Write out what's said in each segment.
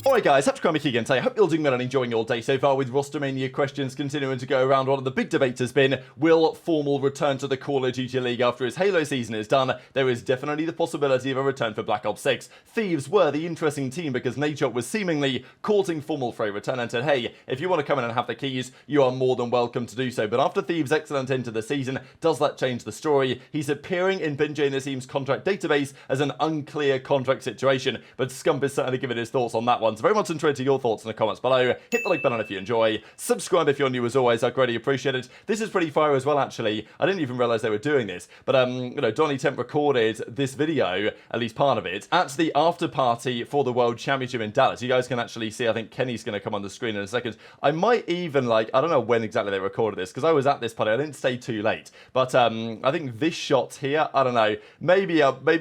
Alright guys, TacticalRab again today. I hope you're doing well and enjoying your day so far with Rostermania questions continuing to go around. One of the big debates has been, will FormaL return to the Call of Duty League after his Halo season is done? There is definitely the possibility of a return for Black Ops 6. Thieves were the interesting team because Nature was seemingly courting FormaL for a return and said, hey, if you want to come in and have the keys, you are more than welcome to do so. But after Thieves' excellent end to the season, does that change the story? He's appearing in Benjay Nasim's contract database as an unclear contract situation, but Scump is certainly giving his thoughts on that one. So very much interested your thoughts in the comments below. Hit the like button if you enjoy. Subscribe if you're new as always. I greatly appreciate it. This is pretty fire as well, actually. I didn't even realize they were doing this, but you know, Donny Temp recorded this video, at least part of it, at the after party for the World Championship in Dallas. You guys can actually see, I think Kenny's going to come on the screen in a second. I might even, like, I don't know when exactly they recorded this because I was at this party. I didn't stay too late, but I think this shot here, I don't know, maybe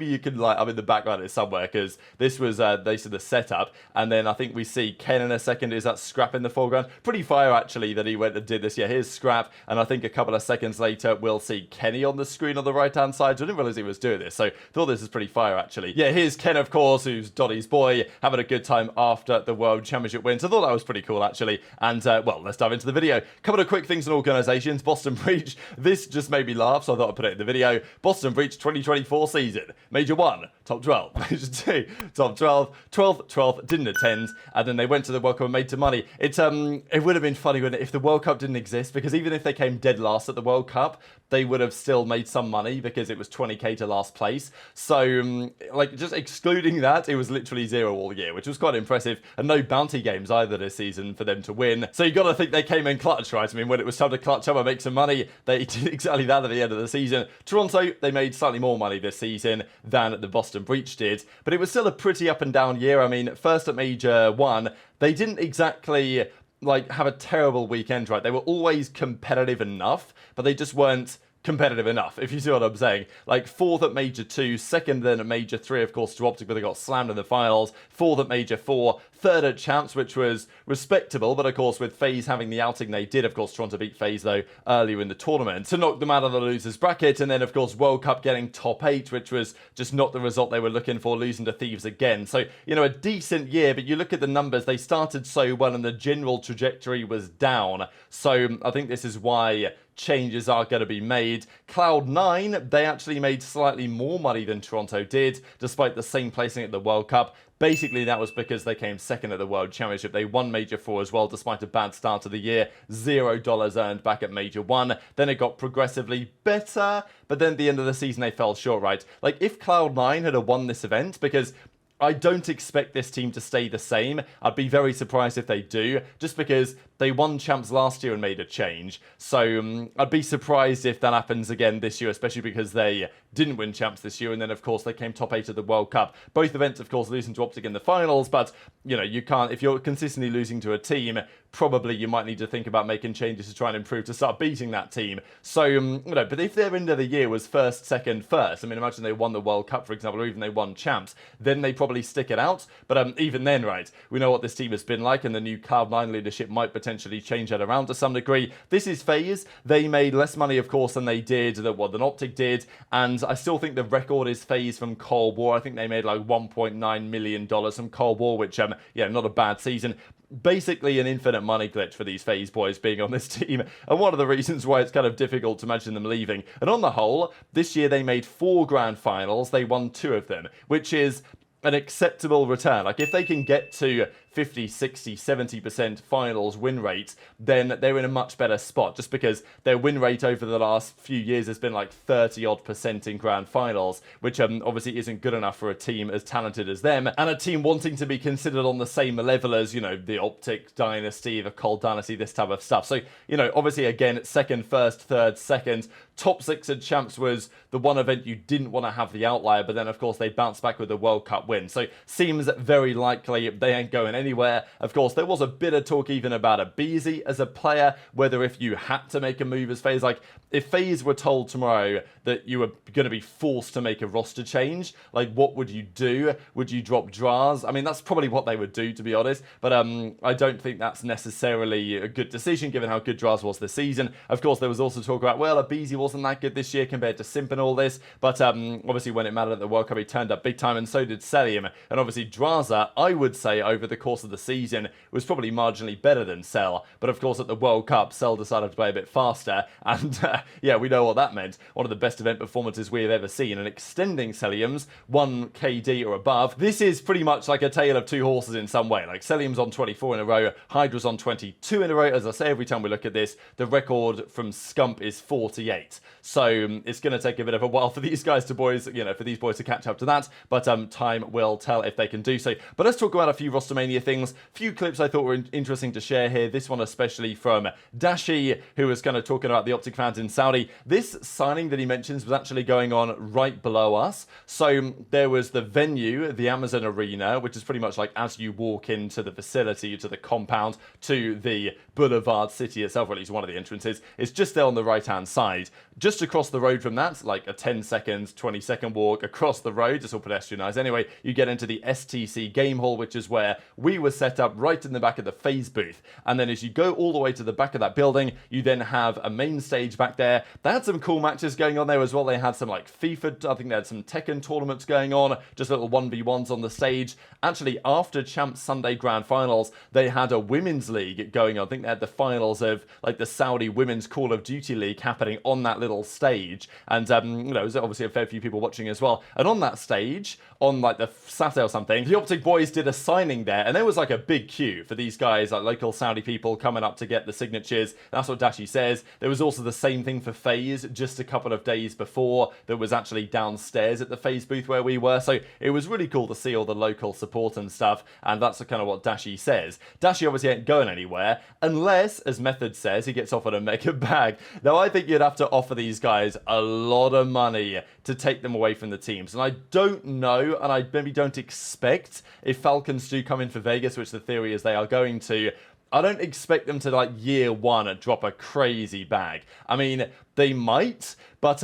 you can, like, I'm in the background here somewhere because this was they said the setup, and then I think we see Ken in a second. Is that Scrap in the foreground? Pretty fire actually that he went and did this. Yeah, here's Scrap, and I think a couple of seconds later we'll see Kenny on the screen on the right hand side. So I didn't realize he was doing this, so thought this is pretty fire actually. Yeah, here's Ken of course, who's Donny's boy, having a good time after the World Championship win. So I thought that was pretty cool actually. And well, let's dive into the video. Couple of quick things on organizations. Boston Breach, this just made me laugh, so I thought I'd put it in the video. Boston Breach 2024 season, Major 1 top 12, Major 2 top 12, 12th didn't attend, and then they went to the World Cup and made some money. It would have been funny, wouldn't it, if the World Cup didn't exist, because even if they came dead last at the World Cup, they would have still made some money because it was 20k to last place. So like, just excluding that, it was literally 0 all year, which was quite impressive, and no bounty games either this season for them to win. So you got to think they came in clutch, right? I mean, when it was time to clutch up and make some money, they did exactly that at the end of the season. Toronto, they made slightly more money this season than the Boston Breach did, but it was still a pretty up and down year. I mean, first at Major 1, they didn't exactly like have a terrible weekend, right? They were always competitive enough, but they just weren't competitive enough, if you see what I'm saying. Like 4th at Major 2, 2nd then at Major 3, of course, to OpTic, but they got slammed in the finals. 4th at Major 4, 3rd at Champs, which was respectable, but of course with FaZe having the outing they did, of course Toronto beat FaZe though earlier in the tournament to knock them out of the losers bracket, and then of course World Cup getting top 8, which was just not the result they were looking for, losing to Thieves again. So, you know, a decent year, but you look at the numbers, they started so well and the general trajectory was down. So I think this is why changes are going to be made. Cloud9, they actually made slightly more money than Toronto did, despite the same placing at the World Cup. Basically, that was because they came 2nd at the World Championship. They won Major 4 as well, despite a bad start to the year. $0 earned back at Major 1. Then it got progressively better, but then at the end of the season, they fell short, right? Like, if Cloud9 had won this event, because I don't expect this team to stay the same. I'd be very surprised if they do, just because they won Champs last year and made a change. So I'd be surprised if that happens again this year, especially because they didn't win Champs this year. And then, of course, they came top 8 of the World Cup. Both events, of course, losing to OpTic in the finals. But, you know, you can't, if you're consistently losing to a team, probably you might need to think about making changes to try and improve to start beating that team. So, you know, but if their end of the year was 1st, 2nd, 1st, I mean, imagine they won the World Cup, for example, or even they won Champs, then they probably stick it out. But even then, right, we know what this team has been like, and the new Cloud9 leadership might potentially change that around to some degree. This is FaZe. They made less money, of course, than they did, than OpTic did, and I still think the record is FaZe from Cold War. I think they made like $1.9 million from Cold War, which, yeah, not a bad season. Basically an infinite money glitch for these FaZe boys being on this team, and one of the reasons why it's kind of difficult to imagine them leaving. And on the whole, this year they made 4 grand finals. They won 2 of them, which is an acceptable return. Like, if they can get to 50, 60, 70% finals win rate, then they're in a much better spot, just because their win rate over the last few years has been like 30-odd% in grand finals, which obviously isn't good enough for a team as talented as them, and a team wanting to be considered on the same level as, you know, the OpTic dynasty, the Cold dynasty, this type of stuff. So, you know, obviously again, 2nd, 1st, 3rd, 2nd, top 6 at Champs was the one event you didn't want to have the outlier, but then of course they bounced back with the World Cup win. So seems very likely they ain't going anywhere. Of course, there was a bit of talk even about aBeZy as a player, whether if you had to make a move as FaZe, like if FaZe were told tomorrow that you were going to be forced to make a roster change, like what would you do? Would you drop Drazah? I mean, that's probably what they would do, to be honest, but I don't think that's necessarily a good decision given how good Drazah was this season. Of course, there was also talk about, well, aBeZy wasn't that good this year compared to Simp and all this, but obviously when it mattered at the World Cup, he turned up big time, and so did Cellium. And obviously Drazah, I would say over the course of the season, was probably marginally better than Cell. But of course at the World Cup, Cell decided to play a bit faster. And yeah, we know what that meant. One of the best event performances we have ever seen. And extending Cellium's 1 KD or above, this is pretty much like a tale of two horses in some way. Like Cellium's on 24 in a row, HyDra's on 22 in a row. As I say every time we look at this, the record from Scump is 48. So it's going to take a bit of a while for these guys to for these boys to catch up to that. But time will tell if they can do so. But let's talk about a few Rostermania things. Few clips I thought were interesting to share here. This one especially from Dashy, who was kind of talking about the OpTic fans in Saudi. This signing that he mentions was actually going on right below us. So there was the venue, the Amazon Arena, which is pretty much like as you walk into the facility, to the compound, to the Boulevard City itself, or at least one of the entrances. It's just there on the right-hand side. Just across the road from that, like a 10-second, 20-second walk across the road, it's all pedestrianised anyway, you get into the STC game hall, which is where we were set up right in the back of the FaZe booth. And then as you go all the way to the back of that building, you then have a main stage back there. They had some cool matches going on there as well. They had some like FIFA, I think they had some Tekken tournaments going on, just little 1v1s on the stage. Actually, after Champs Sunday Grand Finals, they had a women's league going on. I think they had the finals of like the Saudi Women's Call of Duty League happening on that little stage. And, there's obviously a fair few people watching as well. And on that stage, on like the Saturday or something, the OpTic boys did a signing there. And there was like a big queue for these guys, like local Saudi people coming up to get the signatures. That's what Dashy says. There was also the same thing for FaZe just a couple of days before that was actually downstairs at the FaZe booth where we were. So it was really cool to see all the local support and stuff. And that's kind of what Dashy says. Dashy obviously ain't going anywhere unless, as Method says, he gets offered a mega bag. Now, I think you'd have to offer these guys a lot of money to take them away from the teams. And I don't know, and I maybe don't expect, if Falcons do come in for Vegas, which the theory is they are going to, I don't expect them to, like, year one drop a crazy bag. I mean, they might, but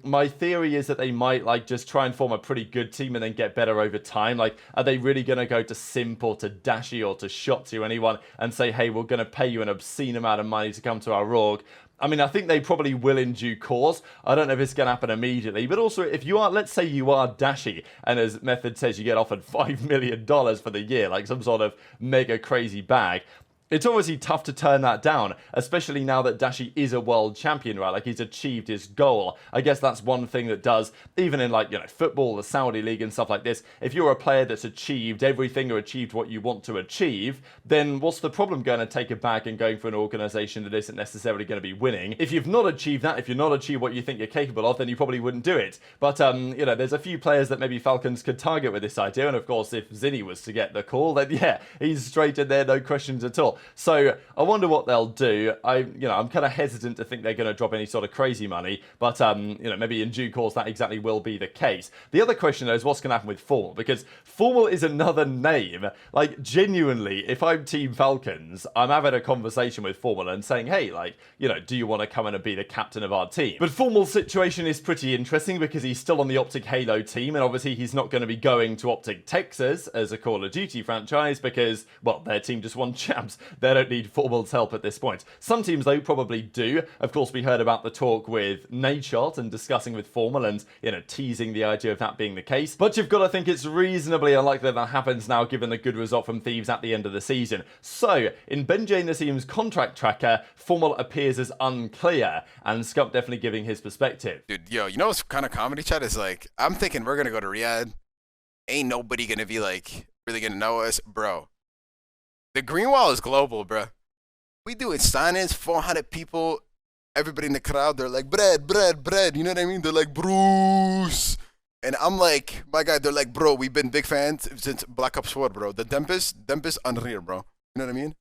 my theory is that they might, like, just try and form a pretty good team and then get better over time. Like, are they really going to go to Simp or to Dashy or to Shotzzy or anyone and say, hey, we're going to pay you an obscene amount of money to come to our org? I mean, I think they probably will in due course. I don't know if it's going to happen immediately. But also, if you are, let's say you are Dashy, and as Method says, you get offered $5 million for the year, like some sort of mega crazy bag. It's obviously tough to turn that down, especially now that Dashy is a world champion, right? Like, he's achieved his goal. I guess that's one thing that does, even in, like, football, the Saudi League and stuff like this, if you're a player that's achieved everything or achieved what you want to achieve, then what's the problem going to take a bag and going for an organisation that isn't necessarily going to be winning? If you've not achieved that, if you're not achieved what you think you're capable of, then you probably wouldn't do it. But, there's a few players that maybe Falcons could target with this idea, and of course, if Zinni was to get the call, then yeah, he's straight in there, no questions at all. So I wonder what they'll do. I'm kind of hesitant to think they're going to drop any sort of crazy money, but maybe in due course that exactly will be the case. The other question though is what's going to happen with FormaL, because FormaL is another name. Like, genuinely, if I'm Team Falcons, I'm having a conversation with FormaL and saying, hey, like, do you want to come in and be the captain of our team? But FormaL's situation is pretty interesting because he's still on the OpTic Halo team, and obviously he's not going to be going to OpTic Texas as a Call of Duty franchise because, well, their team just won champs. They don't need FormaL's help at this point. Some teams, though, probably do. Of course, we heard about the talk with Nadeshot and discussing with FormaL and, teasing the idea of that being the case. But you've got to think it's reasonably unlikely that happens now, given the good result from Thieves at the end of the season. So, in Benjay Nassim's contract tracker, FormaL appears as unclear, and Scump definitely giving his perspective. Dude, yo, you know what's kind of comedy, chat? Is like, I'm thinking we're going to go to ReeaL. Ain't nobody going to be, like, really going to know us. Bro, the green wall is global, bro. We do it signings, 400 people, everybody in the crowd, they're like, bread, you know what I mean? They're like, Bruce. And I'm like, my guy, they're like, bro, we've been big fans since Black Ops 4, bro. The Dempest, unreal, bro. You know what I mean?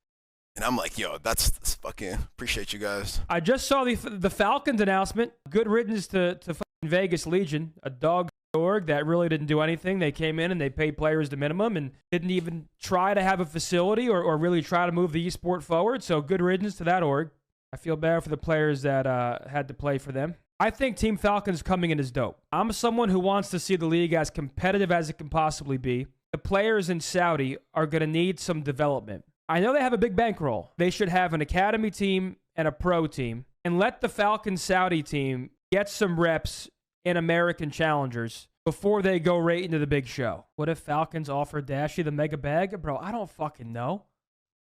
And I'm like, yo, that's fucking, appreciate you guys. I just saw the Falcons announcement. Good riddance to fucking Vegas Legion, a dog org that really didn't do anything. They came in and they paid players the minimum and didn't even try to have a facility or really try to move the esport forward. So good riddance to that org. I feel bad for the players that had to play for them. I think Team Falcons coming in is dope. I'm someone who wants to see the league as competitive as it can possibly be. The players in Saudi are going to need some development. I know they have a big bankroll. They should have an academy team and a pro team, and let the Falcons Saudi team get some reps in American challengers before they go right into the big show. What if Falcons offer Dashy the mega bag? Bro, I don't fucking know.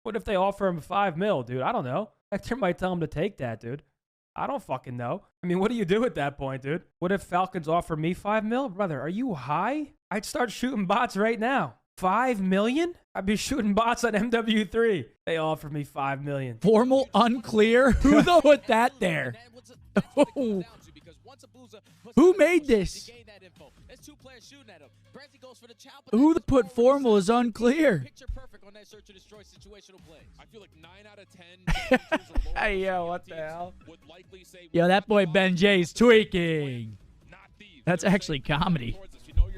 What if they offer him 5 mil, dude? I don't know. Hector might tell him to take that, dude. I don't fucking know. I mean, what do you do at that point, dude? What if Falcons offer me 5 mil? Brother, are you high? I'd start shooting bots right now. 5 million? I'd be shooting bots on MW3. They offer me 5 million. FormaL unclear? Who the put that there? Oh. Who made this? Who put FormaL is unclear? Hey, yo, what the hell? Yo, that boy Ben J's tweaking. That's actually comedy.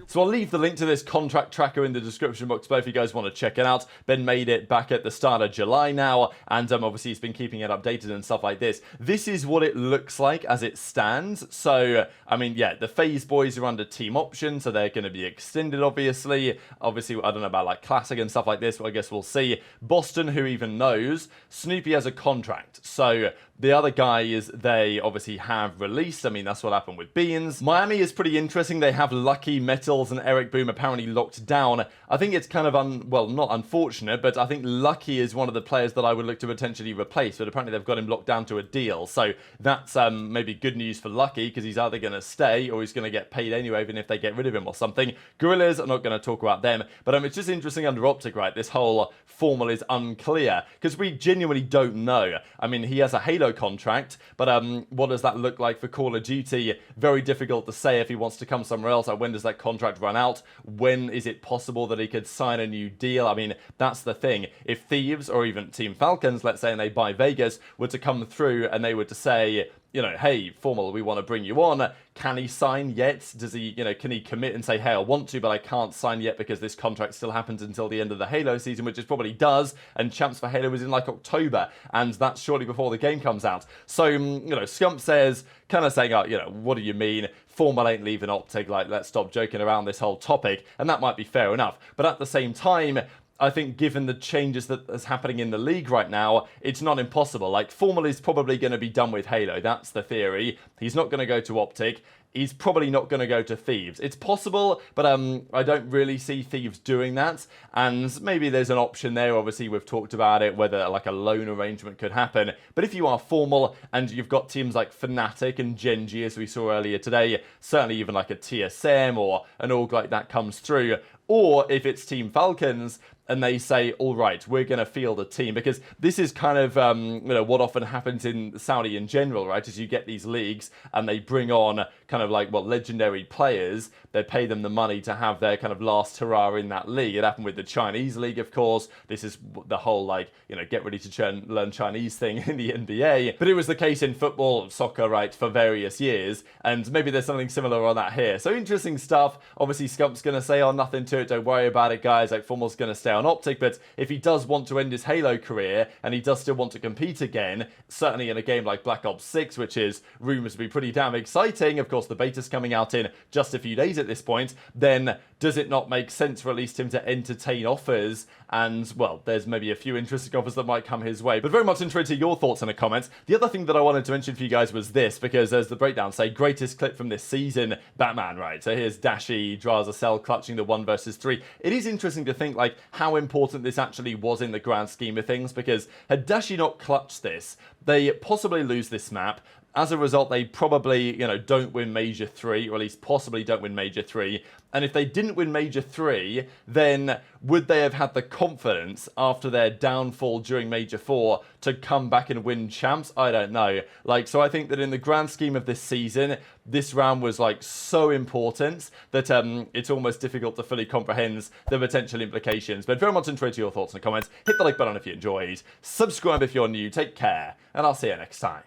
So I'll leave the link to this contract tracker in the description box below if you guys want to check it out. Ben made it back at the start of July now, and obviously he's been keeping it updated and stuff like this. This is what it looks like as it stands. So, I mean, yeah, the FaZe boys are under team option, so they're going to be extended, obviously. Obviously, I don't know about like Classic and stuff like this, but I guess we'll see. Boston, who even knows? Snoopy has a contract, so the other guys, they obviously have released. I mean, that's what happened with Beans. Miami is pretty interesting. They have Lucky, MettalZ, and ErikBooM apparently locked down. I think it's kind of, well, not unfortunate, but I think Lucky is one of the players that I would look to potentially replace, but apparently they've got him locked down to a deal. So that's maybe good news for Lucky, because he's either going to stay or he's going to get paid anyway, even if they get rid of him or something. Gorillas, I'm not going to talk about them, but it's just interesting under OpTic, right? This whole FormaL is unclear, because we genuinely don't know. I mean, he has a Halo contract, but what does that look like for Call of Duty? Very difficult to say if he wants to come somewhere else. Like, when does that contract run out? When is it possible that he could sign a new deal? I mean, that's the thing. If Thieves or even Team Falcons, let's say, and they buy Vegas, were to come through and they were to say, you know, hey, FormaL, we want to bring you on. Can he sign yet? Does he, you know, can he commit and say, hey, I want to, but I can't sign yet because this contract still happens until the end of the Halo season, which it probably does, and Champs for Halo is in like October, and that's shortly before the game comes out. So, you know, Scump says, kind of saying, oh, you know, what do you mean? FormaL ain't leaving OpTic, like, let's stop joking around this whole topic, and that might be fair enough. But at the same time, I think given the changes that is happening in the league right now, it's not impossible. Like, FormaL is probably going to be done with Halo. That's the theory. He's not going to go to OpTic. He's probably not going to go to Thieves. It's possible, but I don't really see Thieves doing that. And maybe there's an option there. Obviously, we've talked about it, whether like a loan arrangement could happen. But if you are FormaL and you've got teams like Fnatic and Gen.G, as we saw earlier today, certainly even like a TSM or an org like that comes through, or if it's Team Falcons and they say, all right, we're going to field a team, because this is kind of, you know, what often happens in Saudi in general, right? Is you get these leagues and they bring on kind of like, well, legendary players. They pay them the money to have their kind of last hurrah in that league. It happened with the Chinese league, of course. This is the whole, like, you know, get ready to learn Chinese thing in the NBA. But it was the case in football, soccer, right, for various years. And maybe there's something similar on that here. So interesting stuff. Obviously, Scump's going to say, oh, nothing to it. Don't worry about it, guys. Like, FormaL's going to stay on OpTic. But if he does want to end his Halo career and he does still want to compete again, certainly in a game like Black Ops 6, which is rumours to be pretty damn exciting, of course the beta's coming out in just a few days at this point, then does it not make sense for at least him to entertain offers? And, well, there's maybe a few interesting offers that might come his way. But very much interested in your thoughts in the comments. The other thing that I wanted to mention for you guys was this, because as the breakdown say, greatest clip from this season, Batman, right? So here's Dashy, Drazah, Cell clutching the 1 versus 3. It is interesting to think, like, how important this actually was in the grand scheme of things, because had Dashy not clutched this, they possibly lose this map. As a result, they probably, you know, don't win Major 3, or at least possibly don't win Major 3. And if they didn't win Major 3, then would they have had the confidence after their downfall during Major 4 to come back and win champs? I don't know. Like, so I think that in the grand scheme of this season, this round was like so important that it's almost difficult to fully comprehend the potential implications. But very much interested in your thoughts in the comments. Hit the like button if you enjoyed. Subscribe if you're new. Take care, and I'll see you next time.